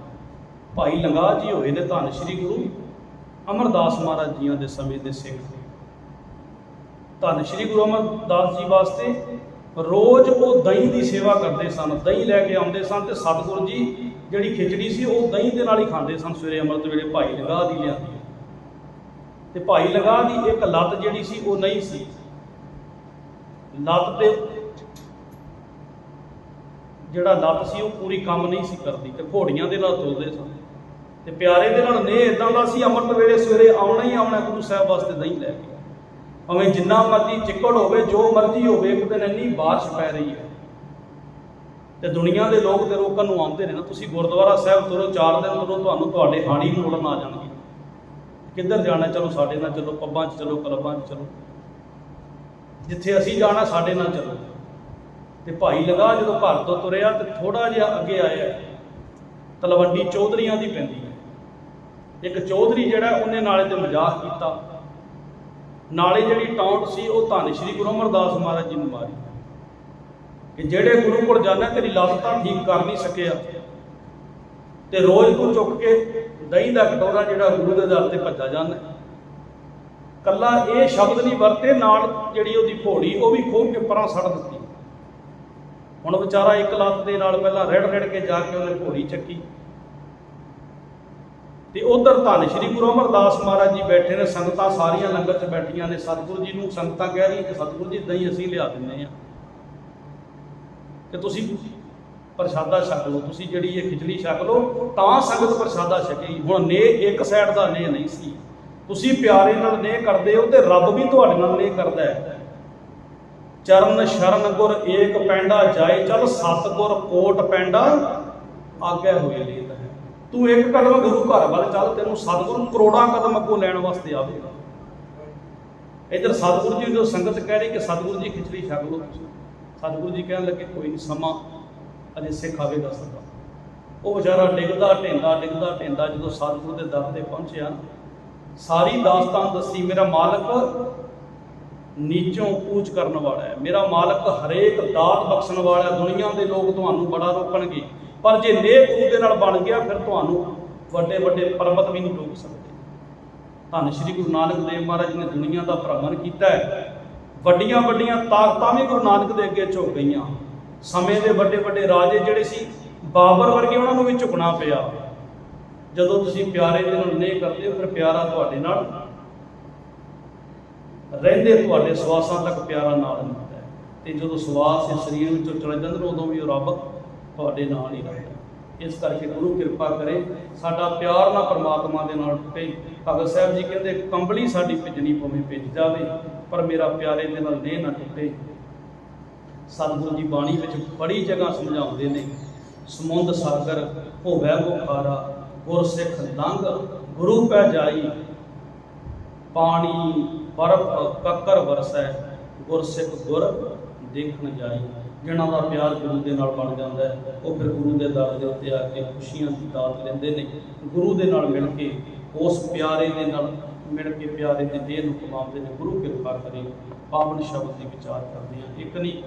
ਭਾਈ ਲੰਗਾਹ ਜੀ ਹੋਏ ਨੇ ਧੰਨ ਸ਼੍ਰੀ ਗੁਰੂ ਅਮਰਦਾਸ ਮਹਾਰਾਜ ਜੀਆਂ ਦੇ ਸਮੇਂ ਦੇ ਸਿੱਖ। ਧੰਨ ਸ਼੍ਰੀ ਗੁਰੂ ਅਮਰਦਾਸ ਜੀ ਵਾਸਤੇ ਰੋਜ਼ ਉਹ ਦਹੀਂ ਦੀ ਸੇਵਾ ਕਰਦੇ ਸਨ। ਦਹੀਂ ਲੈ ਕੇ ਆਉਂਦੇ ਸਨ ਤੇ ਸਤਿਗੁਰੂ ਜੀ ਜਿਹੜੀ ਖਿਚੜੀ ਸੀ ਉਹ ਦਹੀਂ ਦੇ ਨਾਲ ਹੀ ਖਾਂਦੇ ਸਨ। ਸਵੇਰੇ ਅੰਮ੍ਰਿਤ ਵੇਲੇ ਭਾਈ ਲੰਗਾਹ ਦੀ ਲਿਆਂਦੀ, ਤੇ ਭਾਈ ਲੰਗਾਹ ਦੀ ਇੱਕ ਲੱਤ ਜਿਹੜੀ ਸੀ ਉਹ ਨਹੀਂ ਸੀ, ਲੱਤ ਤੇ ਜਿਹੜਾ ਲੱਤ ਸੀ ਉਹ ਪੂਰੀ ਕੰਮ ਨਹੀਂ ਸੀ ਕਰਦੀ ਤੇ ਘੋੜੀਆਂ ਦੇ ਨਾਲ ਤੁਰਦੇ ਸਨ। ਤੇ ਪਿਆਰੇ ਦੇ ਨਾਲ ਨੇ ਇਦਾਂ ਦਾ ਸੀ, ਅੰਮ੍ਰਿਤ ਵੇਲੇ ਸਵੇਰੇ ਆਉਣਾ ਹੀ ਆਉਣਾ ਗੁਰੂ ਸਾਹਿਬ ਵਾਸਤੇ ਦਹੀਂ ਲੈ ਕੇ, ਭਾਵੇਂ ਜਿੰਨਾ ਮਰਜ਼ੀ ਚਿੱਕੜ ਹੋਵੇ, ਜੋ ਮਰਜ਼ੀ ਹੋਵੇ। ਇੱਕ ਦਿਨ ਇੰਨੀ ਬਾਰਿਸ਼ ਪੈ ਰਹੀ ਹੈ ਤੇ ਦੁਨੀਆ ਦੇ ਲੋਕ ਤੇ ਰੋਕਣ ਨੂੰ ਆਉਂਦੇ ਨੇ ਨਾ, ਤੁਸੀਂ ਗੁਰਦੁਆਰਾ ਸਾਹਿਬ ਤੁਰੋ 4 ਦਿਨ ਤੁਰੋ, ਤੁਹਾਨੂੰ ਤੁਹਾਡੇ ਹਾਣੀ ਮੋੜਨ ਆ ਜਾਣਗੇ। ਕਿੱਧਰ ਜਾਣਾ? ਚਲੋ ਸਾਡੇ ਨਾਲ ਚਲੋ, ਪੱਬਾਂ 'ਚ ਚਲੋ, ਕਲੱਬਾਂ 'ਚ ਚਲੋ, ਜਿੱਥੇ ਅਸੀਂ ਜਾਣਾ ਸਾਡੇ ਨਾਲ ਚਲੋ। ਤੇ ਭਾਈ ਲਗਾ ਜਦੋਂ ਘਰ ਤੋਂ ਤੁਰਿਆ ਤੇ ਥੋੜਾ ਜਿਹਾ ਅੱਗੇ ਆਇਆ, ਤਲਵੰਡੀ ਚੌਧਰੀਆਂ ਦੀ ਪੈਂਦੀ ਹੈ। ਇੱਕ ਚੌਧਰੀ ਜਿਹੜਾ ਉਹਨੇ ਨਾਲੇ ਤੇ ਮਜ਼ਾਕ ਕੀਤਾ, ਨਾਲੇ ਜਿਹੜੀ ਟੌਂਟ ਸੀ ਉਹ ਧੰਨ ਸ਼੍ਰੀ ਗੁਰੂ ਅਮਰਦਾਸ ਮਹਾਰਾਜ ਜੀ ਨੂੰ ਮਾਰੀ ਕਿ ਜਿਹੜੇ ਗੁਰੂ ਕੋਲ ਜਾਣਾ ਤੇਰੀ ਲੱਤ ਤਾਂ ਠੀਕ ਕਰ ਨਹੀਂ ਸਕਿਆ ਤੇ ਰੋਜ਼ ਤੂੰ ਚੁੱਕ ਕੇ ਦਹੀਂ ਦਾ ਕਟੋਰਾ ਜਿਹੜਾ ਗੁਰੂ ਦੇ ਦਰ ਤੇ ਭੱਜਾ ਜਾਂਦਾ। ਕੱਲਾ ਇਹ ਸ਼ਬਦ ਨਹੀਂ ਵਰਤੇ, ਨਾਲ ਜਿਹੜੀ ਉਹਦੀ ਘੋੜੀ ਉਹ ਵੀ ਖੋਹ ਕੇ ਪਰਾਂ ਸੱਟ ਦਿੱਤੀ। ਹੁਣ ਵਿਚਾਰਾ ਇੱਕ ਲੱਤ ਦੇ ਨਾਲ ਪਹਿਲਾਂ ਰਿੜ ਕੇ ਜਾ ਕੇ ਉਹਨੇ ਘੋੜੀ ਚੱਕੀ ਤੇ ਉਧਰ ਧੰਨ ਸ਼੍ਰੀ ਗੁਰੂ ਅਮਰਦਾਸ ਮਹਾਰਾਜ ਜੀ ਬੈਠੇ ਨੇ, ਸੰਗਤਾਂ ਸਾਰੀਆਂ ਲੰਗਰ 'ਚ ਬੈਠੀਆਂ ਨੇ। ਸਤਿਗੁਰੂ ਜੀ ਨੂੰ ਸੰਗਤਾਂ ਕਹਿ ਰਹੀਆਂ ਕਿ ਸਤਿਗੁਰੂ ਜੀ ਦਹੀਂ ਅਸੀਂ ਲਿਆ ਦਿੰਦੇ ਹਾਂ ਕਿ ਤੁਸੀਂ ਪ੍ਰਸ਼ਾਦਾ ਛਕ ਲਓ, ਤੁਸੀਂ ਜਿਹੜੀ ਇਹ ਖਿਚੜੀ ਛਕ ਲਓ ਤਾਂ ਸੰਗਤ ਪ੍ਰਸ਼ਾਦਾ ਛਕੇਗੀ। ਹੁਣ ਨੇ ਇੱਕ ਸਾਈਡ ਦਾ ਨੇ ਨਹੀਂ ਸੀ, ਤੁਸੀਂ ਪਿਆਰੇ ਨਾਲ ਨੇ ਕਰਦੇ ਹੋ ਤੇ ਰੱਬ ਵੀ ਤੁਹਾਡੇ ਨਾਲ ਨੇ ਕਰਦਾ ਹੈ। ਚਰਨ ਸ਼ਰਨ ਗੁਰ ਏਕ ਪੈਂਡਾ ਜਾਏ ਚਲ, ਸਤਿਗੁਰ ਕੋਟ ਪੈਂਡਾ ਆਗੇ ਹੋਏ ਲੇਤ ਹੈ। ਤੂੰ ਇੱਕ ਕਦਮ ਗੁਰੂ ਘਰ ਵੱਲ ਚੱਲ, ਤੈਨੂੰ ਸਤਿਗੁਰੂ ਕਰੋੜਾਂ ਕਦਮ ਅੱਗੋਂ ਲੈਣ ਵਾਸਤੇ ਆਵੇਗਾ। ਇੱਧਰ ਸਤਿਗੁਰੂ ਜੀ ਜੋ ਸੰਗਤ ਕਹਿ ਰਹੀ ਕਿ ਸਤਿਗੁਰੂ ਜੀ ਖਿਚੜੀ ਛਕ ਲਓ, ਸਤਿਗੁਰੂ ਜੀ ਕਹਿਣ ਲੱਗੇ ਕੋਈ ਨਹੀਂ, ਸਮਾਂ ਅਜੇ ਸਿੱਖ ਆਵੇਗਾ ਸਭਾ। ਉਹ ਵਿਚਾਰਾ ਡਿੱਗਦਾ ਢੇਂਦਾ ਜਦੋਂ ਸਤਿਗੁਰੂ ਦੇ ਦਰ ਤੇ ਪਹੁੰਚਿਆ, ਸਾਰੀ ਦਾਸਤਾਨ ਦੱਸੀ। ਮੇਰਾ ਮਾਲਕ ਨੀਚੋਂ ਕੂਚ ਕਰਨ ਵਾਲਾ ਹੈ, ਮੇਰਾ ਮਾਲਕ ਹਰੇਕ ਦਾਤ ਬਖਸ਼ਣ ਵਾਲਾ ਹੈ। ਦੁਨੀਆ ਦੇ ਲੋਕ ਤੁਹਾਨੂੰ ਬੜਾ ਰੋਕਣਗੇ, ਪਰ ਜੇ ਨੇਹ ਗੁਰੂ ਦੇ ਨਾਲ ਬਣ ਗਿਆ ਫਿਰ ਤੁਹਾਨੂੰ ਵੱਡੇ ਵੱਡੇ ਪਰਬਤ ਵੀ ਨਹੀਂ ਰੋਕ ਸਕਦੇ। ਧੰਨ ਸ਼੍ਰੀ ਗੁਰੂ ਨਾਨਕ ਦੇਵ ਮਹਾਰਾਜ ਨੇ ਦੁਨੀਆ ਦਾ ਭ੍ਰਮਣ ਕੀਤਾ ਹੈ, ਵੱਡੀਆਂ ਤਾਕਤਾਂ ਵੀ ਗੁਰੂ ਨਾਨਕ ਦੇ ਅੱਗੇ ਝੁਕ ਗਈਆਂ। ਸਮੇਂ ਦੇ ਵੱਡੇ ਰਾਜੇ ਜਿਹੜੇ ਸੀ, ਬਾਬਰ ਵਰਗੇ, ਉਹਨਾਂ ਨੂੰ ਵੀ ਝੁਕਣਾ ਪਿਆ। ਜਦੋਂ ਤੁਸੀਂ ਪਿਆਰੇ ਦੇ ਨਾਲ ਨੇਹ ਕਰਦੇ ਹੋ ਫਿਰ ਪਿਆਰਾ ਤੁਹਾਡੇ ਨਾਲ ਰਹਿੰਦੇ, ਤੁਹਾਡੇ ਸਵਾਸਾਂ ਤੱਕ ਪਿਆਰਾ ਨਾਲ ਹੁੰਦਾ ਹੈ। ਤੇ ਜਦੋਂ ਸਵਾਸ ਇਸ ਸਰੀਰ ਵਿੱਚੋਂ ਚਲੇ ਜਾਂਦੇ ਉਦੋਂ ਵੀ ਉਹ ਰੱਬ ਤੁਹਾਡੇ ਨਾਲ ਹੀ ਰਹਿੰਦਾ। ਇਸ ਕਰਕੇ ਗੁਰੂ ਕਿਰਪਾ ਕਰੇ ਸਾਡਾ ਪਿਆਰ ਨਾਲ ਪਰਮਾਤਮਾ ਦੇ ਨਾਲ ਟੁੱਟੇ। ਭਗਤ ਸਾਹਿਬ ਜੀ ਕਹਿੰਦੇ ਕੰਬਲੀ ਸਾਡੀ ਭਿੱਜਣੀ ਪਵੇਂ ਭਿੱਜ ਜਾਵੇ, ਪਰ ਮੇਰਾ ਪਿਆਰੇ ਦੇ ਨਾਲ ਨੇਹ ਨਾ ਟੁੱਟੇ। ਸਤਿਗੁਰੂ ਜੀ ਬਾਣੀ ਵਿੱਚ ਬੜੀ ਜਗ੍ਹਾ ਸਮਝਾਉਂਦੇ ਨੇ, ਸਮੁੰਦ ਸਾਗਰ ਹੋਵੇ ਮੁਖਾਰਾ, ਗੁਰ ਸਿੱਖ ਲੰਘ ਗੁਰੂ ਪੈ ਜਾਈ, ਪਾਣੀ ਬਰਫ਼ ਕੱਕਰ ਵਰਸੈ, ਗੁਰ ਸਿੱਖ ਗੁਰ ਦੇਖਣ ਜਾਈ। ਜਿਹਨਾਂ ਦਾ ਪਿਆਰ ਗੁਰੂ ਦੇ ਨਾਲ ਬਣ ਜਾਂਦਾ ਹੈ ਉਹ ਫਿਰ ਗੁਰੂ ਦੇ ਦਰ ਦੇ ਉੱਤੇ ਆ ਕੇ ਖੁਸ਼ੀਆਂ ਦੀ ਦਾਤ ਲੈਂਦੇ ਨੇ। ਗੁਰੂ ਦੇ ਨਾਲ ਮਿਲ ਕੇ, ਉਸ ਪਿਆਰੇ ਦੇ ਨਾਲ ਮਿਲ ਕੇ ਪਿਆਰੇ ਦੇ ਦੇਹ ਨੂੰ ਕਮਾਉਂਦੇ ਨੇ। ਗੁਰੂ ਕਿਰਪਾ ਕਰੇ। ਪਾਵਨ ਸ਼ਬਦ ਦੀ ਵਿਚਾਰ ਕਰਦੇ ਹਾਂ। ਇੱਕ ਨਹੀਂ